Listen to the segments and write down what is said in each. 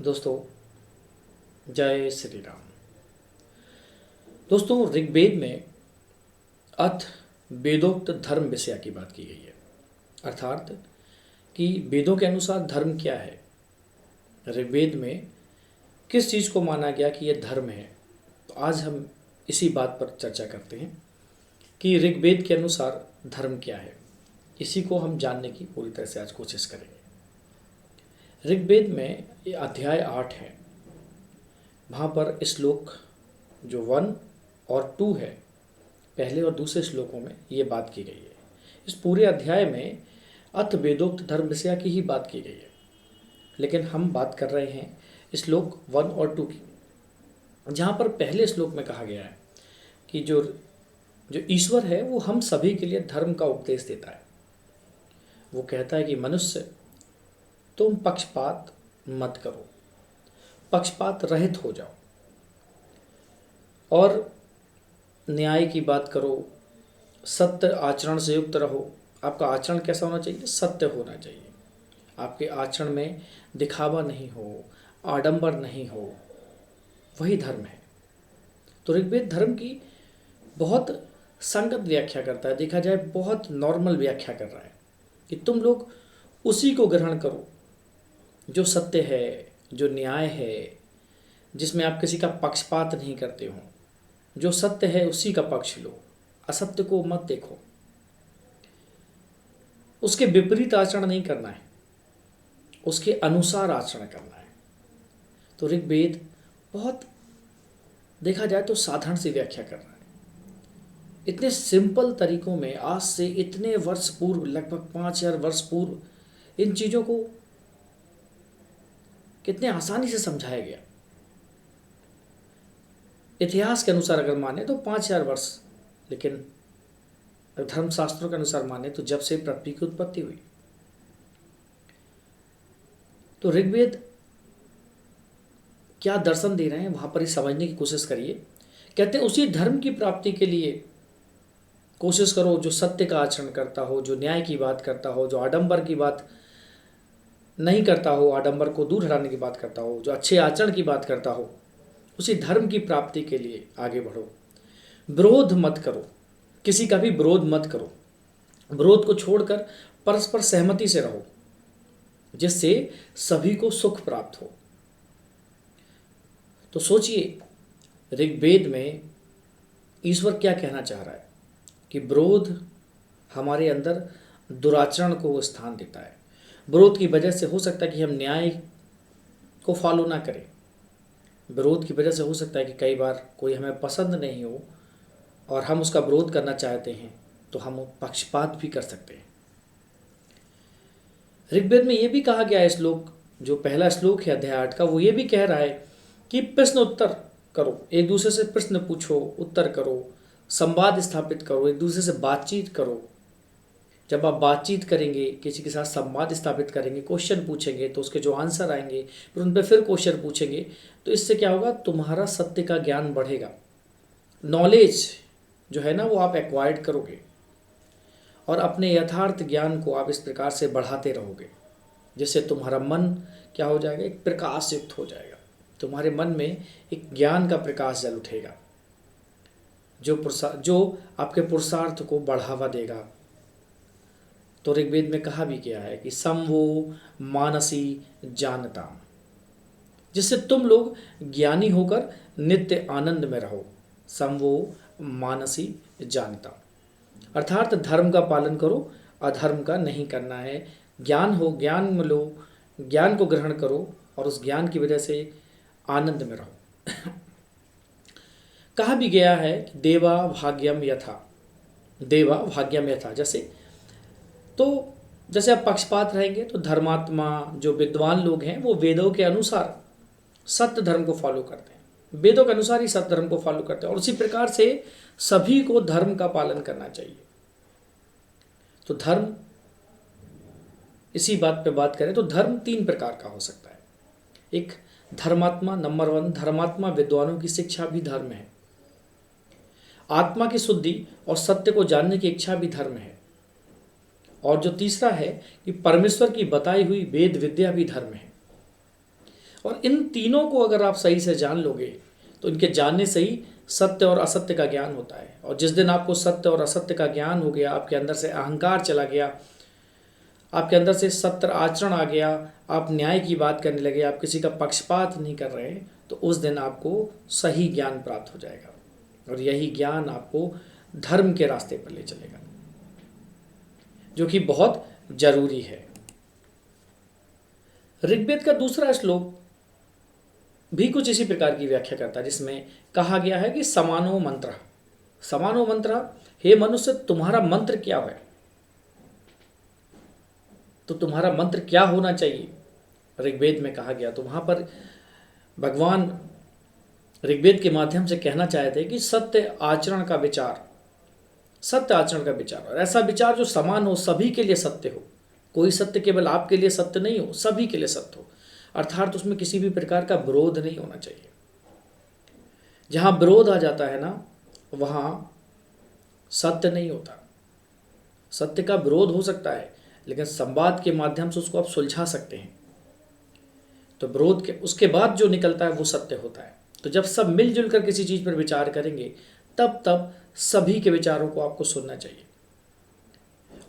दोस्तों, जय श्री राम। दोस्तों, ऋग्वेद में अथ वेदोक्त धर्म विषय की बात की गई है, अर्थात कि वेदों के अनुसार धर्म क्या है। ऋग्वेद में किस चीज़ को माना गया कि यह धर्म है। तो आज हम इसी बात पर चर्चा करते हैं कि ऋग्वेद के अनुसार धर्म क्या है। इसी को हम जानने की पूरी तरह से आज कोशिश करेंगे। ऋग्वेद में ये अध्याय 8 है। वहाँ पर श्लोक जो 1 और 2 है, पहले और दूसरे श्लोकों में ये बात की गई है। इस पूरे अध्याय में अथ वेदोक्त धर्म विषय की ही बात की गई है, लेकिन हम बात कर रहे हैं श्लोक 1 और 2 की, जहाँ पर पहले श्लोक में कहा गया है कि जो जो ईश्वर है वो हम सभी के लिए धर्म का उपदेश देता है। वो कहता है कि मनुष्य, तुम पक्षपात मत करो, पक्षपात रहित हो जाओ और न्याय की बात करो, सत्य आचरण से युक्त रहो। आपका आचरण कैसा होना चाहिए? सत्य होना चाहिए। आपके आचरण में दिखावा नहीं हो, आडंबर नहीं हो, वही धर्म है। तो ऋग्वेद धर्म की बहुत संगत व्याख्या करता है। देखा जाए बहुत नॉर्मल व्याख्या कर रहा है कि तुम लोग उसी को ग्रहण करो जो सत्य है, जो न्याय है, जिसमें आप किसी का पक्षपात नहीं करते हो। जो सत्य है उसी का पक्ष लो, असत्य को मत देखो, उसके विपरीत आचरण नहीं करना है, उसके अनुसार आचरण करना है। तो ऋग्वेद बहुत देखा जाए तो साधारण सी व्याख्या कर रहा है। इतने सिंपल तरीकों में आज से इतने वर्ष पूर्व, लगभग 5000 वर्ष पूर्व इन चीज़ों को कितने आसानी से समझाया गया। इतिहास के अनुसार अगर माने तो 5000 वर्ष, लेकिन धर्मशास्त्रों के अनुसार माने तो जब से पृथ्वी की उत्पत्ति हुई। तो ऋग्वेद क्या दर्शन दे रहे हैं वहां पर ही समझने की कोशिश करिए। कहते हैं उसी धर्म की प्राप्ति के लिए कोशिश करो जो सत्य का आचरण करता हो, जो न्याय की बात करता हो, जो आडंबर की बात नहीं करता हो, आडंबर को दूर हटाने की बात करता हो, जो अच्छे आचरण की बात करता हो, उसी धर्म की प्राप्ति के लिए आगे बढ़ो। विरोध मत करो, किसी का भी विरोध मत करो। विरोध को छोड़कर परस्पर सहमति से रहो, जिससे सभी को सुख प्राप्त हो। तो सोचिए ऋग्वेद में ईश्वर क्या कहना चाह रहा है कि विरोध हमारे अंदर दुराचरण को स्थान देता है। विरोध की वजह से हो सकता है कि हम न्याय को फॉलो ना करें। विरोध की वजह से हो सकता है कि कई बार कोई हमें पसंद नहीं हो और हम उसका विरोध करना चाहते हैं, तो हम पक्षपात भी कर सकते हैं। ऋग्वेद में ये भी कहा गया है, श्लोक जो पहला श्लोक है अध्याय 8 का, वो ये भी कह रहा है कि प्रश्न उत्तर करो, एक दूसरे से प्रश्न पूछो, उत्तर करो, संवाद स्थापित करो, एक दूसरे से बातचीत करो। जब आप बातचीत करेंगे, किसी के साथ संवाद स्थापित करेंगे, क्वेश्चन पूछेंगे, तो उसके जो आंसर आएंगे फिर उन पर फिर क्वेश्चन पूछेंगे, तो इससे क्या होगा? तुम्हारा सत्य का ज्ञान बढ़ेगा। नॉलेज जो है ना वो आप एक्वायर्ड करोगे और अपने यथार्थ ज्ञान को आप इस प्रकार से बढ़ाते रहोगे, जिससे तुम्हारा मन क्या हो जाएगा? एक प्रकाश युक्त हो जाएगा। तुम्हारे मन में एक ज्ञान का प्रकाश जल उठेगा जो आपके पुरुषार्थ को बढ़ावा देगा। तो ऋग्वेद में कहा भी गया है कि समवो मानसी जानता, जिससे तुम लोग ज्ञानी होकर नित्य आनंद में रहो। समवो मानसी जानता, अर्थात धर्म का पालन करो, अधर्म का नहीं करना है। ज्ञान हो, ज्ञान में लो, ज्ञान को ग्रहण करो और उस ज्ञान की वजह से आनंद में रहो। कहा भी गया है कि देवा भाग्यम यथा, देवा भाग्यम यथा, जैसे आप पक्षपात रहेंगे तो धर्मात्मा जो विद्वान लोग हैं वो वेदों के अनुसार सत्य धर्म को फॉलो करते हैं, वेदों के अनुसार ही सत्य धर्म को फॉलो करते हैं, और उसी प्रकार से सभी को धर्म का पालन करना चाहिए। तो धर्म, इसी बात पे बात करें तो धर्म 3 प्रकार का हो सकता है। एक धर्मात्मा, नंबर 1 धर्मात्मा विद्वानों की शिक्षा भी धर्म है। आत्मा की शुद्धि और सत्य को जानने की इच्छा भी धर्म है। और जो तीसरा है कि परमेश्वर की बताई हुई वेद विद्या भी धर्म है। और इन तीनों को अगर आप सही से जान लोगे तो इनके जानने से ही सत्य और असत्य का ज्ञान होता है। और जिस दिन आपको सत्य और असत्य का ज्ञान हो गया, आपके अंदर से अहंकार चला गया, आपके अंदर से सत्य आचरण आ गया, आप न्याय की बात करने लगे, आप किसी का पक्षपात नहीं कर रहे, तो उस दिन आपको सही ज्ञान प्राप्त हो जाएगा। और यही ज्ञान आपको धर्म के रास्ते पर ले चलेगा, जो कि बहुत जरूरी है। ऋग्वेद का दूसरा श्लोक भी कुछ इसी प्रकार की व्याख्या करता है, जिसमें कहा गया है कि समानो मंत्र, समानो मंत्र, हे मनुष्य तुम्हारा मंत्र क्या है, तो तुम्हारा मंत्र क्या होना चाहिए ऋग्वेद में कहा गया। तो वहां पर भगवान ऋग्वेद के माध्यम से कहना चाहते हैं कि सत्य आचरण का विचार, सत्य आचरण का विचार, और ऐसा विचार जो समान हो, सभी के लिए सत्य हो। कोई सत्य केवल आपके लिए सत्य नहीं हो, सभी के लिए सत्य हो, अर्थात उसमें किसी भी प्रकार का विरोध नहीं होना चाहिए। जहां विरोध आ जाता है ना, वहां सत्य नहीं होता। सत्य का विरोध हो सकता है, लेकिन संवाद के माध्यम से उसको आप सुलझा सकते हैं, तो विरोध के उसके बाद जो निकलता है वो सत्य होता है। तो जब सब मिलजुल कर किसी चीज पर विचार करेंगे, तब सभी के विचारों को आपको सुनना चाहिए,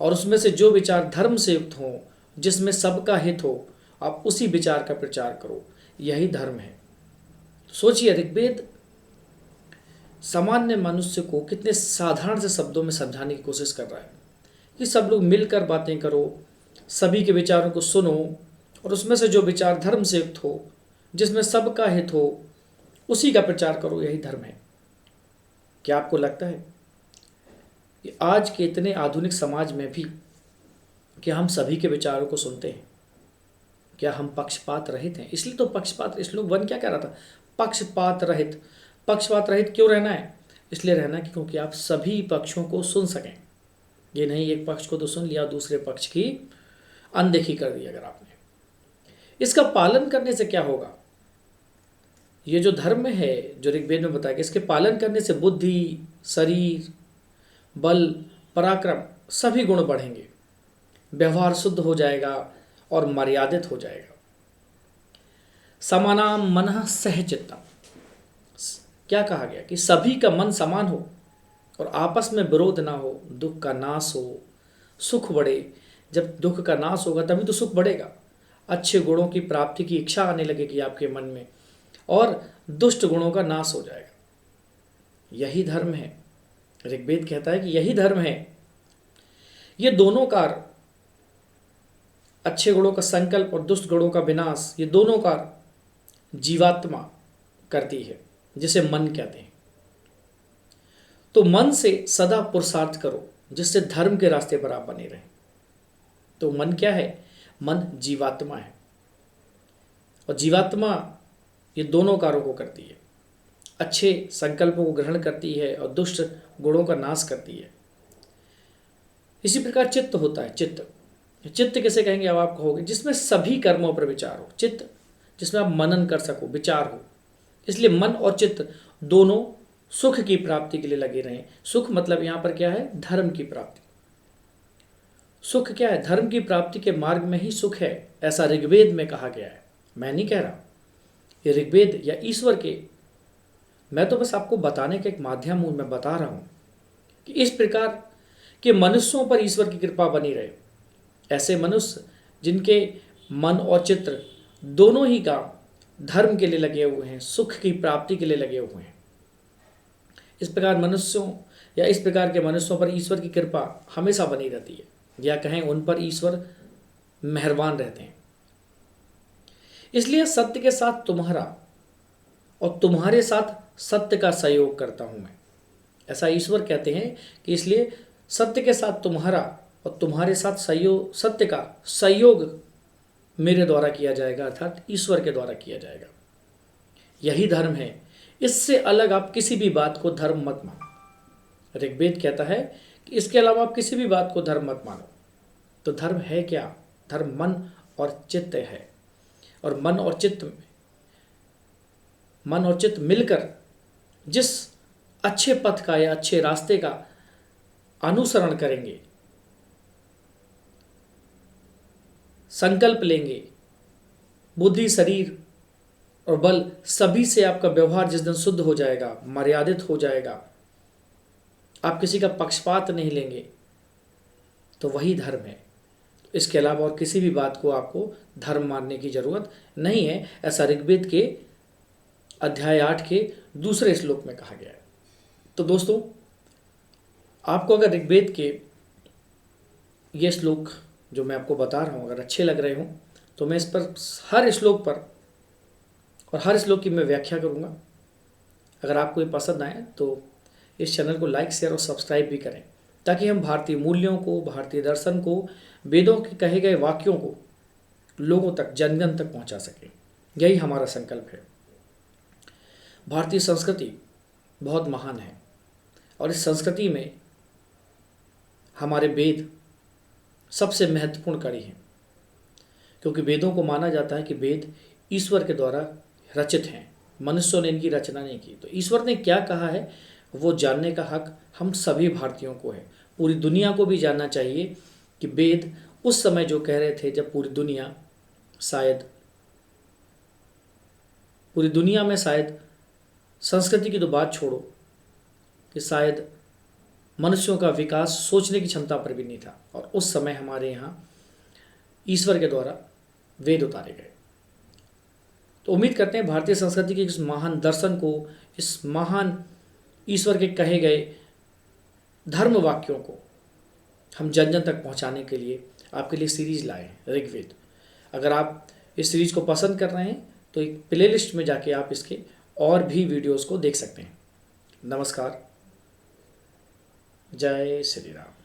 और उसमें से जो विचार धर्म से युक्त हो, जिसमें सबका हित हो, आप उसी विचार का प्रचार करो। यही धर्म है। सोचिए, ऋग्वेद सामान्य मनुष्य को कितने साधारण से शब्दों में समझाने की कोशिश कर रहा है कि सब लोग मिलकर बातें करो, सभी के विचारों को सुनो, और उसमें से जो विचार धर्म से युक्त हो, जिसमें सबका हित हो, उसी का प्रचार करो। यही धर्म है। क्या आपको लगता है कि आज के इतने आधुनिक समाज में भी क्या हम सभी के विचारों को सुनते हैं? क्या हम पक्षपात रहित हैं? इसलिए तो पक्षपात, श्लोक 1 क्या कह रहा था? पक्षपात रहित। पक्षपात रहित क्यों रहना है? इसलिए रहना है क्योंकि आप सभी पक्षों को सुन सकें। ये नहीं एक पक्ष को तो सुन लिया, दूसरे पक्ष की अनदेखी कर दी अगर आपने। इसका पालन करने से क्या होगा? ये जो धर्म है, जो ऋग्वेद में बताया, इसके पालन करने से बुद्धि, शरीर, बल, पराक्रम सभी गुण बढ़ेंगे, व्यवहार शुद्ध हो जाएगा और मर्यादित हो जाएगा। समानाम मनः सहचित्तम, क्या कहा गया कि सभी का मन समान हो और आपस में विरोध ना हो, दुख का नाश हो, सुख बढ़े। जब दुख का नाश होगा तभी तो सुख बढ़ेगा। अच्छे गुणों की प्राप्ति की इच्छा आने लगेगी आपके मन में, और दुष्ट गुणों का नाश हो जाएगा। यही धर्म है। ऋग्वेद कहता है कि यही धर्म है। ये दोनों कार्य, अच्छे गुणों का संकल्प और दुष्ट गुणों का विनाश, ये दोनों कार्य जीवात्मा करती है, जिसे मन कहते हैं। तो मन से सदा पुरुषार्थ करो, जिससे धर्म के रास्ते पर आप बने रहें। तो मन क्या है? मन जीवात्मा है, और जीवात्मा ये दोनों कार्यों को करती है। अच्छे संकल्पों को ग्रहण करती है और दुष्ट गुणों का नाश करती है। इसी प्रकार चित्त होता है। चित्त किसे कहेंगे? अब आप कहोगे जिसमें सभी कर्मों पर विचार हो, चित्त जिसमें आप मनन कर सको, विचार हो। इसलिए मन और चित्त दोनों सुख की प्राप्ति के लिए लगे रहें। सुख मतलब यहां पर क्या है? धर्म की प्राप्ति। सुख क्या है? धर्म की प्राप्ति के मार्ग में ही सुख है, ऐसा ऋग्वेद में कहा गया है। मैं नहीं कह रहा, ये ऋग्वेद या ईश्वर के, मैं तो बस आपको बताने का एक माध्यम हूं। मैं बता रहा हूं कि इस प्रकार के मनुष्यों पर ईश्वर की कृपा बनी रहे। ऐसे मनुष्य जिनके मन और चित्र दोनों ही काम धर्म के लिए लगे हुए हैं, सुख की प्राप्ति के लिए लगे हुए हैं। इस प्रकार मनुष्यों या इस प्रकार के मनुष्यों पर ईश्वर की कृपा हमेशा बनी रहती है, या कहें उन पर ईश्वर मेहरबान रहते हैं। इसलिए सत्य के साथ तुम्हारा और तुम्हारे साथ सत्य का सहयोग करता हूं मैं, ऐसा ईश्वर कहते हैं। कि इसलिए सत्य के साथ तुम्हारा और तुम्हारे साथ सहयोग, सत्य का सहयोग मेरे द्वारा किया जाएगा, अर्थात ईश्वर के द्वारा किया जाएगा। यही धर्म है। इससे अलग आप किसी भी बात को धर्म मत मानो। ऋग्वेद कहता है कि इसके अलावा आप किसी भी बात को धर्म मत मानो। तो धर्म है क्या? धर्म मन और चित्त है, और मन और चित्त मिलकर जिस अच्छे पथ का या अच्छे रास्ते का अनुसरण करेंगे, संकल्प लेंगे, बुद्धि, शरीर, और बल सभी से आपका व्यवहार जिस दिन शुद्ध हो जाएगा, मर्यादित हो जाएगा, आप किसी का पक्षपात नहीं लेंगे, तो वही धर्म है। इसके अलावा और किसी भी बात को आपको धर्म मानने की जरूरत नहीं है। ऐसा ऋग्वेद के अध्याय 8 के दूसरे श्लोक में कहा गया है। तो दोस्तों, आपको अगर ऋग्वेद के ये श्लोक जो मैं आपको बता रहा हूँ अगर अच्छे लग रहे हों, तो मैं इस पर हर श्लोक पर और हर श्लोक की मैं व्याख्या करूँगा। अगर आपको ये पसंद आए तो इस चैनल को लाइक, शेयर और सब्सक्राइब भी करें, ताकि हम भारतीय मूल्यों को, भारतीय दर्शन को, वेदों के कहे गए वाक्यों को लोगों तक, जन जन तक पहुंचा सकें। यही हमारा संकल्प है। भारतीय संस्कृति बहुत महान है और इस संस्कृति में हमारे वेद सबसे महत्वपूर्ण कड़ी हैं, क्योंकि वेदों को माना जाता है कि वेद ईश्वर के द्वारा रचित हैं, मनुष्यों ने इनकी रचना नहीं की। तो ईश्वर ने क्या कहा है वो जानने का हक हम सभी भारतीयों को है। पूरी दुनिया को भी जानना चाहिए कि वेद उस समय जो कह रहे थे, जब पूरी दुनिया में शायद संस्कृति की तो बात छोड़ो कि शायद मनुष्यों का विकास सोचने की क्षमता पर भी नहीं था, और उस समय हमारे यहाँ ईश्वर के द्वारा वेद उतारे गए। तो उम्मीद करते हैं भारतीय संस्कृति के इस महान दर्शन को, इस महान ईश्वर के कहे गए धर्म वाक्यों को हम जन जन तक पहुंचाने के लिए आपके लिए सीरीज लाए ऋग्वेद। अगर आप इस सीरीज को पसंद कर रहे हैं तो एक प्लेलिस्ट में जाके आप इसके और भी वीडियोस को देख सकते हैं। नमस्कार, जय श्री राम।